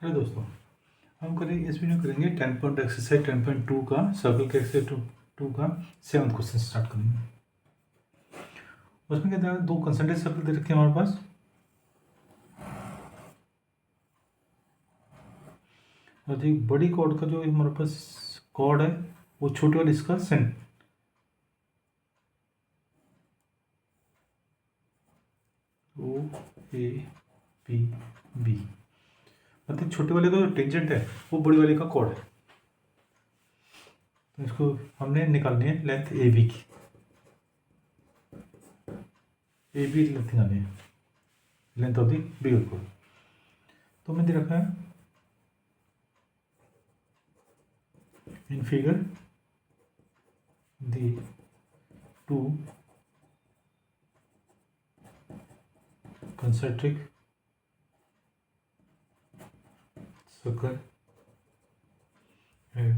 Hello दोस्तों, हम करेंगे इस वीडियो करेंगे 10 पॉइंट एक्सरसाइज 10.2 का सर्कल के एक्सरसाइज 2 का 7th क्वेश्चन स्टार्ट करेंगे। उसमें क्या दो कंसंट्रिक सर्कल दे रखे हैं हमारे पास। और एक बड़ी कॉर्ड का जो हमारे पास कॉर्ड है वो छोटे वाले इसका centre O A P B, मतलब छोटे वाले का जो टेंजेंट है वो बड़ी वाले का कॉर्ड है। तो इसको हमने निकालनी है लेंथ ए बी की, ए बी लेंथ निकालनी है, length of the bigger chord. तो हमें दे रखा है in figure the two concentric circle have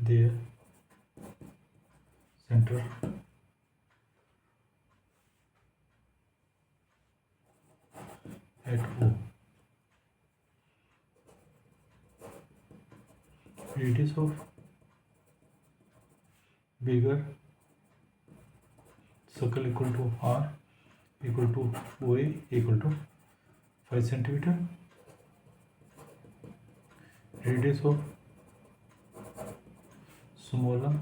their center at O. Radius of bigger circle equal to R equal to OA equal to 5 centimeter. Radius of smaller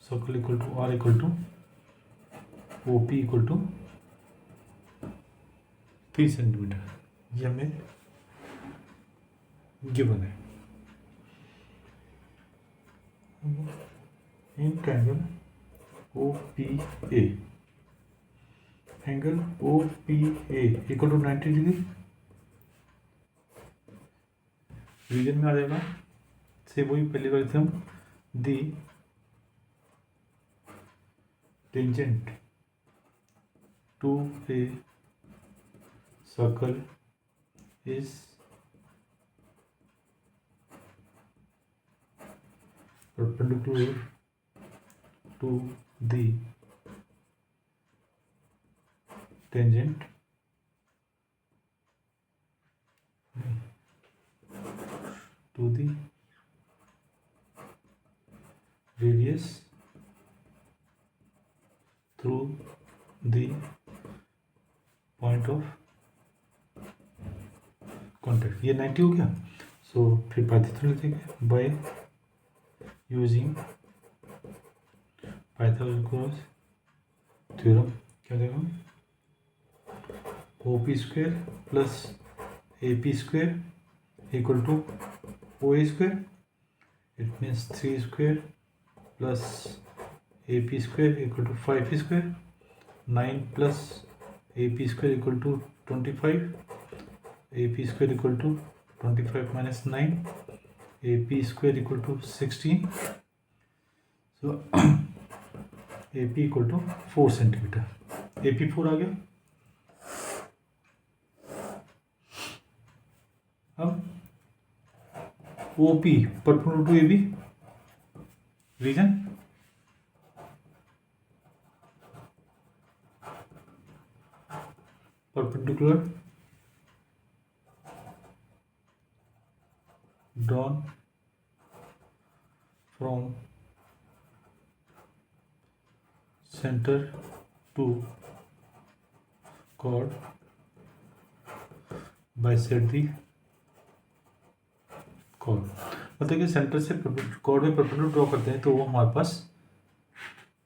circle equal to R equal to OP equal to 3 centimeter. ये हमें given है। In triangle OPA, angle OPA equal to 90 degree reason में आ जाएगा। से वही पहली बार थे हम the tangent to a circle is perpendicular to the tangent to the radius through the point of contact। ये 90 हो गया। सो फिर पाइथागोरस लिखेंगे बाय यूजिंग पाइथागोरस थ्योरम। क्या देगा OP square plus AP square equal to OA square. It means 3 square plus AP square equal to 5 square. 9 plus AP square equal to 25। AP square equal to 25 minus 9, AP square equal to 16। So AP equal to 4 centimetre. AP 4 आ गया। अब OP perpendicular to AB reason perpendicular drawn from center to chord bisect the chord। मतलब कि centre से cord में perpendicular draw करते हैं तो वो हमारे पास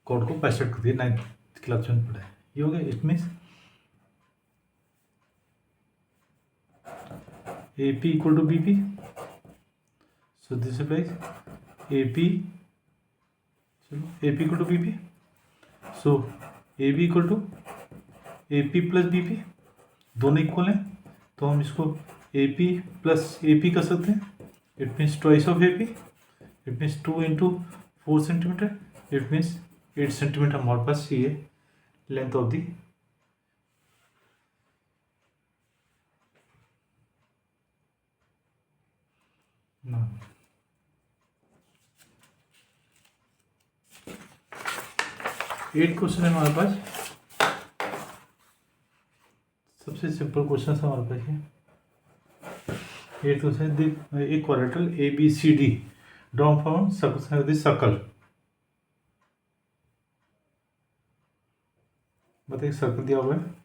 कॉर्ड को बाइसेक्ट करती है। 9th क्लास में पढ़ा है। ये हो गया। It means AP equal to BP। So this applies AP, चलो AP equal to BP। So AB equal to AP plus BP, दोनों इक्वल हैं तो हम इसको AP प्लस AP कर सकते हैं। It means twice of AP। It means 2 into 4 centimetre. It means 8 centimetre हमारे पास ये लेंथ ऑफ दी ना। 8 क्वेश्चन है हमारे पास। सबसे सिंपल क्वेश्चन है हमारे पास ये। 8th question, a quadrilateral ABCD drawn from circle this circle. बताइए सर्कल दिया हुआ है,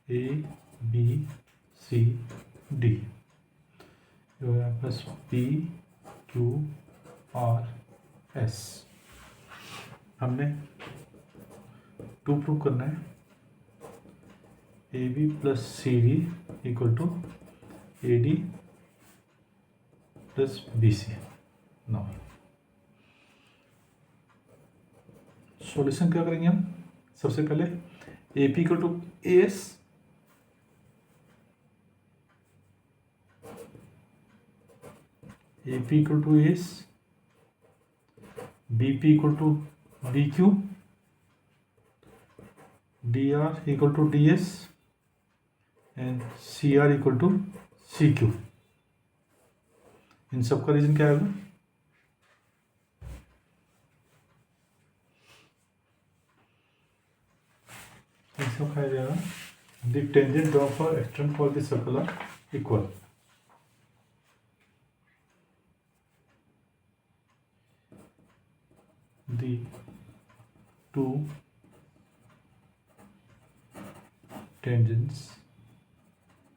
ए बी सी डी, जो है plus P Q R S. हमने 2 प्रूव करना है, A B plus C D equal to A D plus B C. No solution क्या करेंगे हम? सबसे पहले A P equal to A S, A P equal to S, B P equal to D Q, D R equal to D S and C R equal to C Q. इन सब का reason क्या है? इसको खाया जाएगा the tangent draw for extend for the circle are equal. The two tangents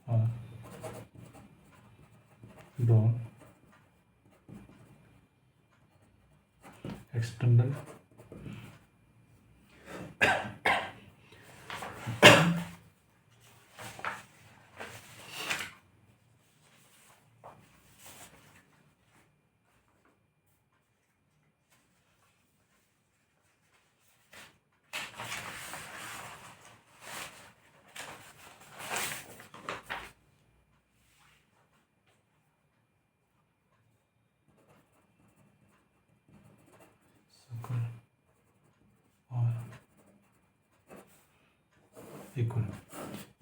are drawn external circle are equal।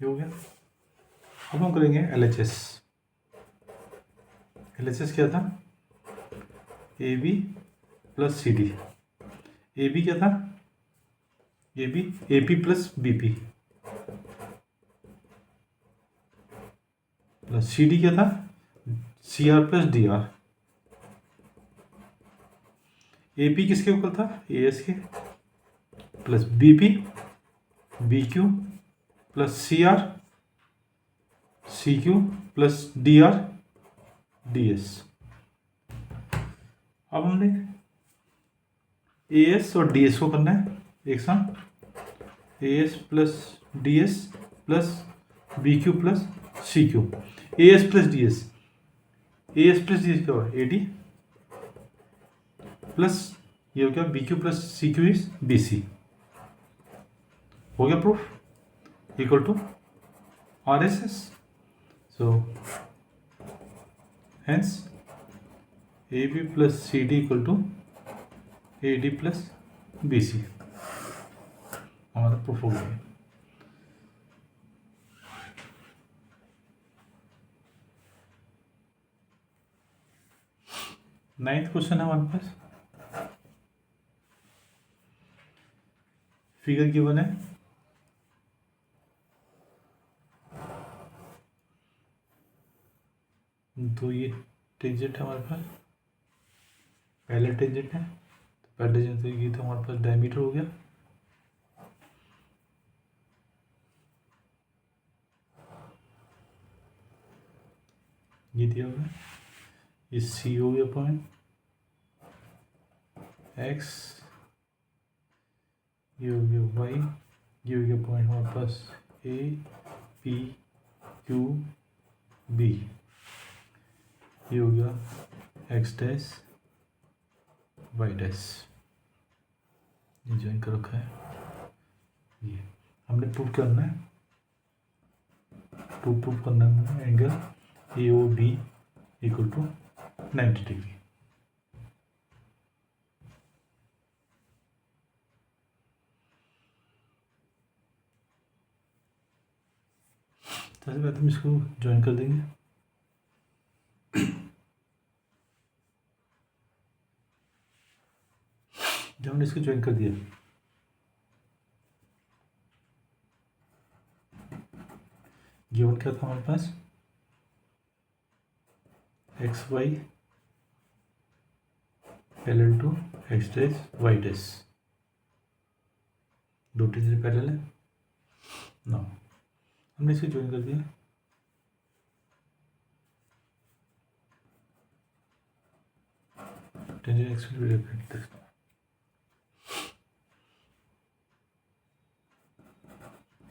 ये हो गया। अब हम करेंगे LHS। LHS क्या था? A B plus C D. A B क्या था? A B A P plus B P plus C D क्या था? C R plus D R. A P किसके इक्वल था? ए एस के, plus B P B Q plus C R C Q plus D R D S. अब हमने A S और D S को करना है एक साथ। A S plus D S plus B Q plus C Q. A S plus D S, A S plus D S क्या होगा? ए डी प्लस ये हो गया B Q plus C Q is B C. हो गया proof. Equal to R S S. So hence A B plus C D equal to A D plus B C. हमारा proof हो गया। Ninth question है हमारे पास। Figure given है, तो ये टेंजेंट है हमारे पास, पहला टेंजेंट है। तो पहला टेंजेंट तो ये तो हमारे पास डायमीटर हो गया। ये दिया हुआ है, ये सी हो गया पॉइंट, एक्स ये हो गया वाई, ये हो गया पॉइंट हमारे पास ए पी क्यू बी, ये हो गया एक्स डैश वाई डैश। ये ज्वाइन कर रखा है। ये हमने प्रूव करना है, प्रूव करना है angle A O B equal to 90 degree. सबसे पहले हम इसको ज्वाइन कर देंगे। जब हमने इसको ज्वाइन कर दिया, गिवन क्या था हमारे पास, X Y parallel to X dash Y dash, दो टीचर पैरेलल है ना। हमने इसे ज्वाइन कर दिया, टेंजेंट एक्स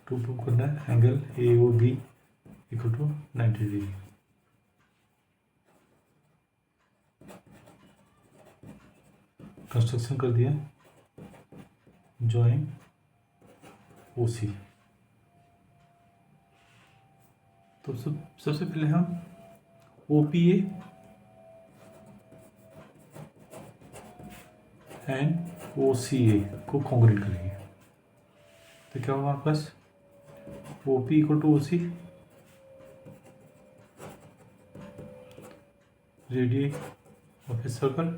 टू प्रूव करना है angle A O B equal to 90 degree. Construction कर दिया, जॉइन ओ सी। तो सबसे पहले हम ओ P A and O C ए को कॉन्ग्रेट करेंगे। तो क्या होगा हमारे पास, O P equal to O C, radius of a circle,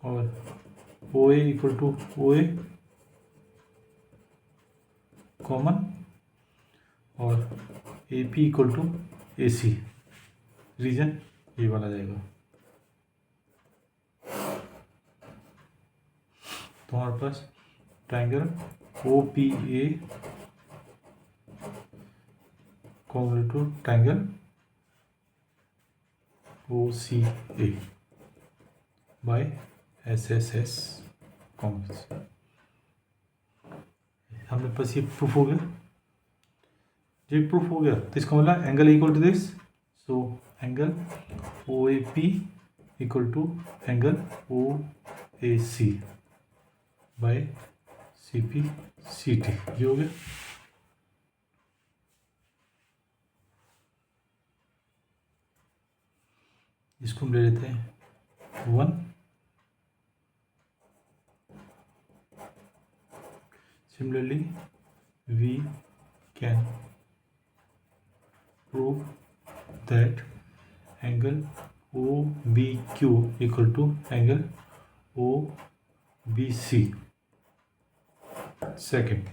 और O A equal to O A common, और A P equal to A C, reason ये वाला जाएगा। तो हमारे पास triangle O P A congruent to triangle O C A by S S S congruence. हमारे पास ये प्रूफ हो गया। जब प्रूफ हो गया तो इसका मतलब angle equal to this, so angle O A P equal to angle O A C by C P C T, ये हो गया। इसको हम ले लेते हैं 1। Similarly we can prove that angle O B Q equal to angle O B C. Second,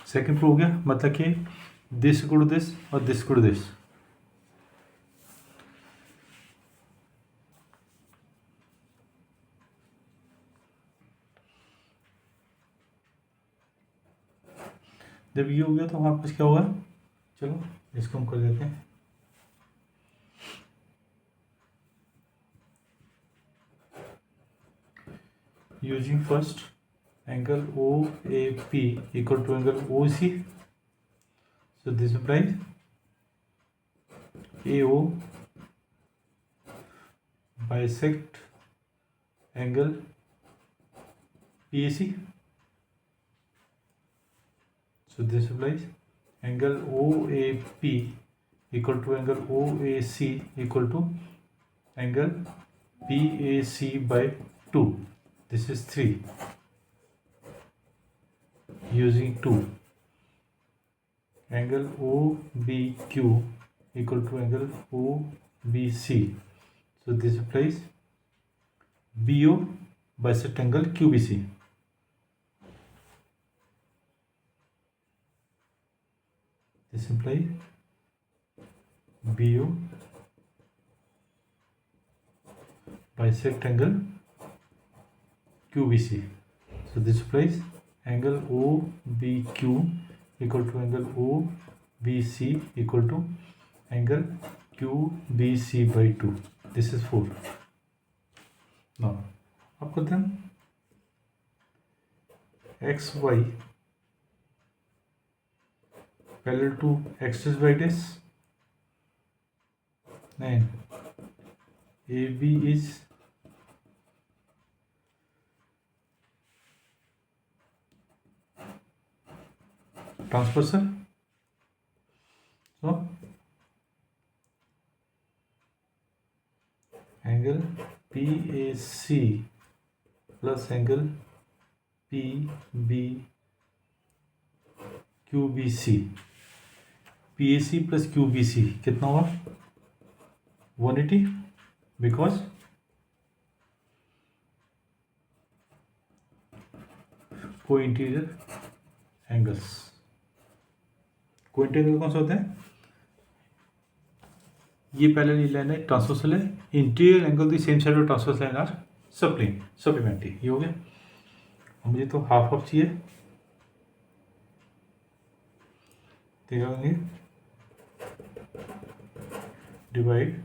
second prove हो गया, मतलब कि दिस इक्वल टू दिस और दिस इक्वल टू दिस। जब ये हो गया तो हमारे पास क्या होगा, चलो इसको हम कर देते हैं। Using first angle O A P equal to angle O C, so this implies AO bisect angle PAC, so this implies angle OAP equal to angle OAC equal to angle PAC by 2. This is 3 using 2. Angle OBQ equal to angle OBC, so this implies BO bisect angle QBC. This implies BO bisect angle QBC, so this implies angle OBQ equal to angle OBC equal to angle QBC by 2. This is 4. Now अब करते हैं X Y parallel to X dash Y dash and A B is transversal So angle PAC plus angle QBC, PAC plus QBC कितना हुआ 180, because को interior angles, को interior कौन से होते हैं, ये पहले लाइन है ट्रांसवर्सल है, interior angle the same side of transverse line are supplementary, ये हो गया। अब मुझे तो हाफ हाफ चाहिए, देखेंगे divide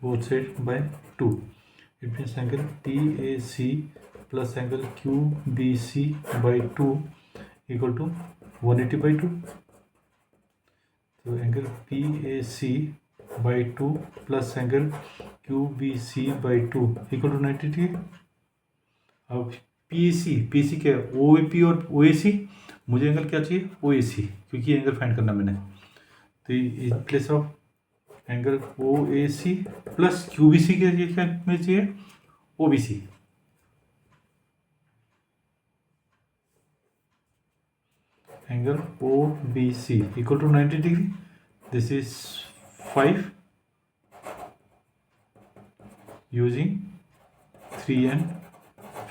both side by 2. It means angle PAC plus angle QBC by 2 equal to 180 by 2. So angle PAC by 2 plus angle QBC by 2 equal to 90 degree. अब PAC क्या है, OAP और OAC, मुझे angle क्या चाहिए OAC, क्योंकि angle find करना मैंने, तो in place of angle OAC plus QBC के लिए क्या में चाहिए OBC, angle OBC equal to 90 degree, this is 5 using 3 and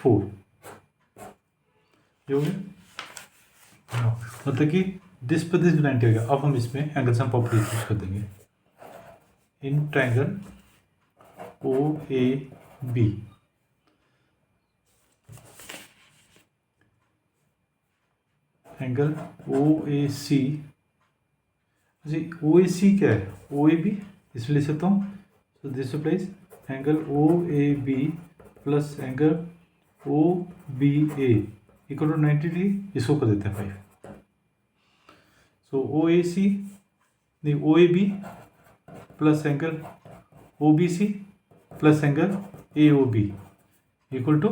4, जो मतलब कि दिस पर दिस 90 हो गया। अब हम इसमें एंगल सम प्रॉपर्टी यूज कर देंगे in triangle OAB, angle OAC, जी OAC क्या है OAB, इसमें लिख सकता हूँ, so this applies angle OAB plus angle OBA equal to 90 degree, इसको कर देते हैं 5। सो OAC नहीं OAB plus angle OBC plus angle AOB equal to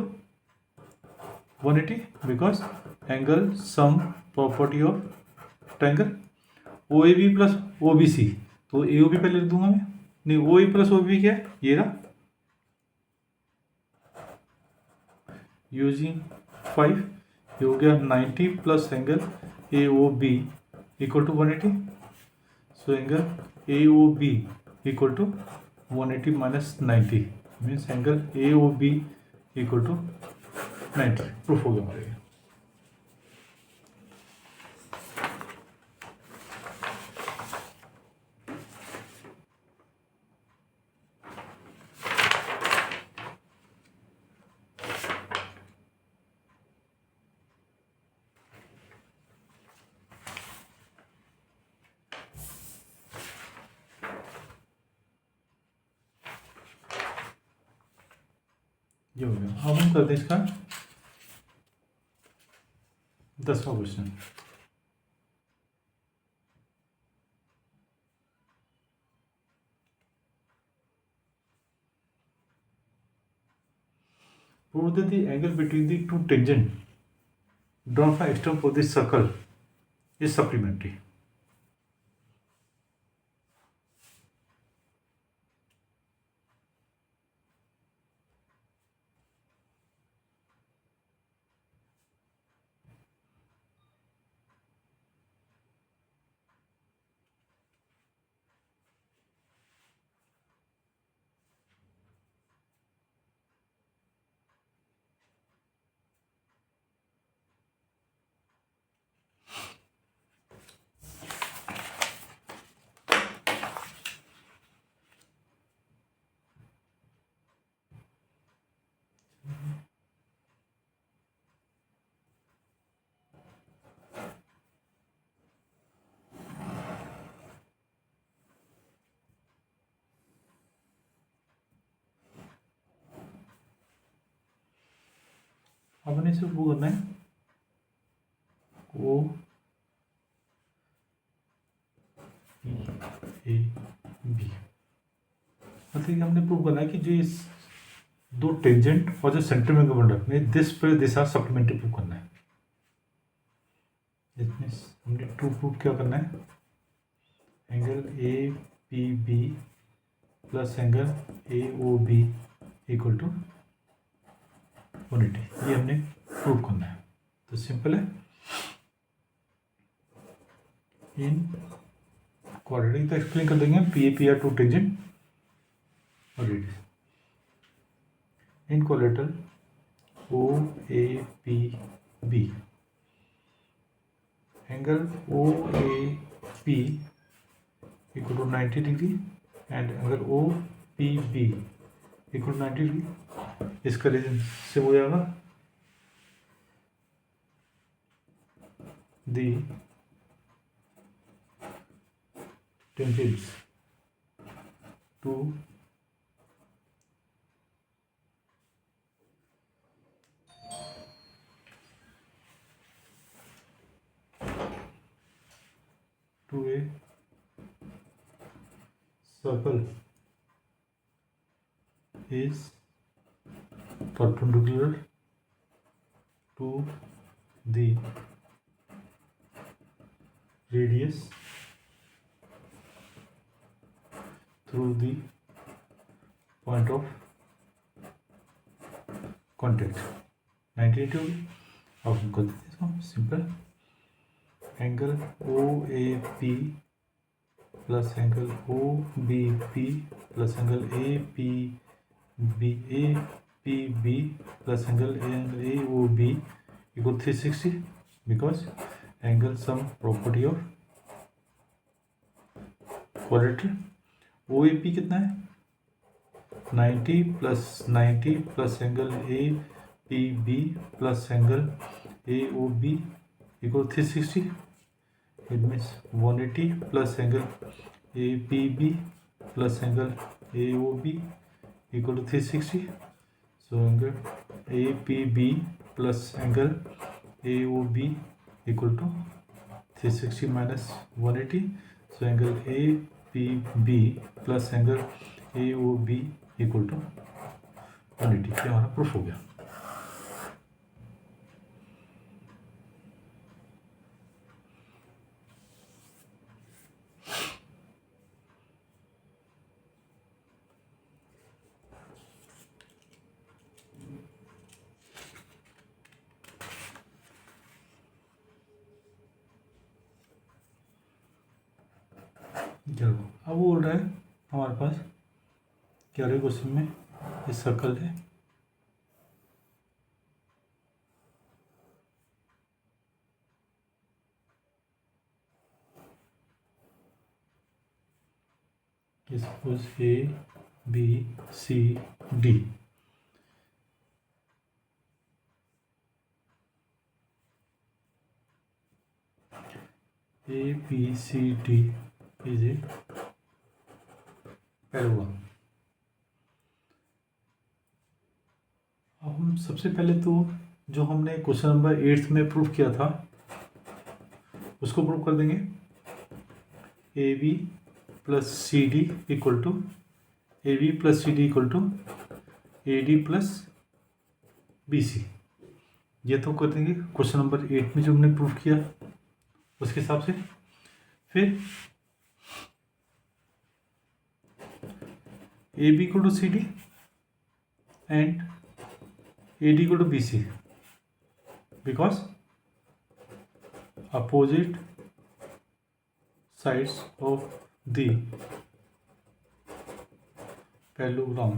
180, because angle sum property of triangle OAB plus OBC, तो AOB पहले लिख दूंगा मैं, नहीं OA प्लस OB क्या है, ये रहा, यूजिंग 5, ये हो गया 90 plus angle AOB equal to 180, so angle AOB equal to 180 minus 90 means angle AOB equal to 90, proof हो गया हमारे। ये हो गया। अब हम करते हैं इसका 10वां question. Prove that the angle between the two tangent drawn from external for this circle is supplementary. अपने से वो करना है O ए बी। मतलब हमने प्रूव करना है कि जो इस दो टेंजेंट और जो सेंटर में कॉमन रखने दिस पर दिस आर सप्लीमेंट्री प्रूव करना है। इट मीन्स हमने टू प्रूव क्या करना है, angle A P B plus angle A O B equal to 180, ये हमने प्रूव करना है। तो सिंपल है, इन क्वाड्रेटिक तो एक्सप्लेन कर देंगे, P A P R two tangent और radius. In quadrilateral O A P B, angle O A P equal to 90 degree and angle O P B equal to 90 degree. इसका reason से हो जाएगा the tangents to a circle is perpendicular to the radius through the point of contact। 90 degree और कर देते इसको simple, angle O A P plus angle O B P plus angle A P B plus angle A O B equal 360 because angle sum property of quadrilateral. O A P कितना है 90 plus angle A P B plus angle A O B equal 360। It means 180 plus angle A P B plus angle A O B equal to 360। So angle A P B plus angle A O B equal to 360 minus 180। So angle A P B plus angle A O B equal to 180। ये हमारा proof हो गया। चलो अब वो बोल रहा है हमारे पास क्या रहे क्वेश्चन में, ये सर्कल है suppose A B C D. A B C D is a parabola. अब हम सबसे पहले तो जो हमने क्वेश्चन नंबर 8 में प्रूफ किया था उसको प्रूफ कर देंगे। A B plus C D equal to A B plus C D equal to A D plus B C. ये तो कर देंगे क्वेश्चन नंबर 8 में जो हमने प्रूफ किया उसके हिसाब से। फिर A B equal to C D and A D equal to B C because opposite sides of the parallelogram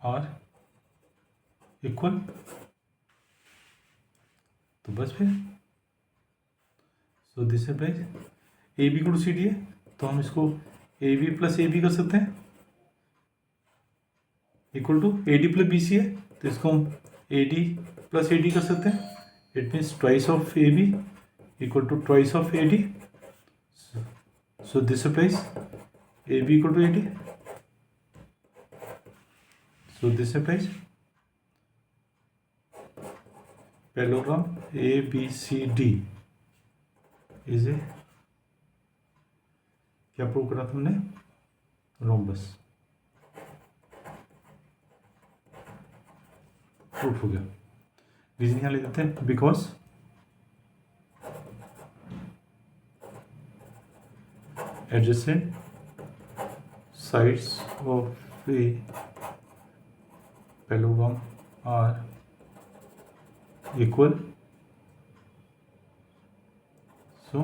are equal। तो बस फिर so this applies. A B को सी डी है तो हम इसको A B plus A B कर सकते हैं equal to A D plus B C है तो इसको हम A D plus A D कर सकते हैं। It means twice of A B equal to twice of A D. So this applies AB equal to AD. So this applies parallelogram ABCD is a क्या prove करा था हमने? Rhombus proof हो गया। Reason यहाँ ले देते हैं, because adjacent sides of a parallelogram are equal, so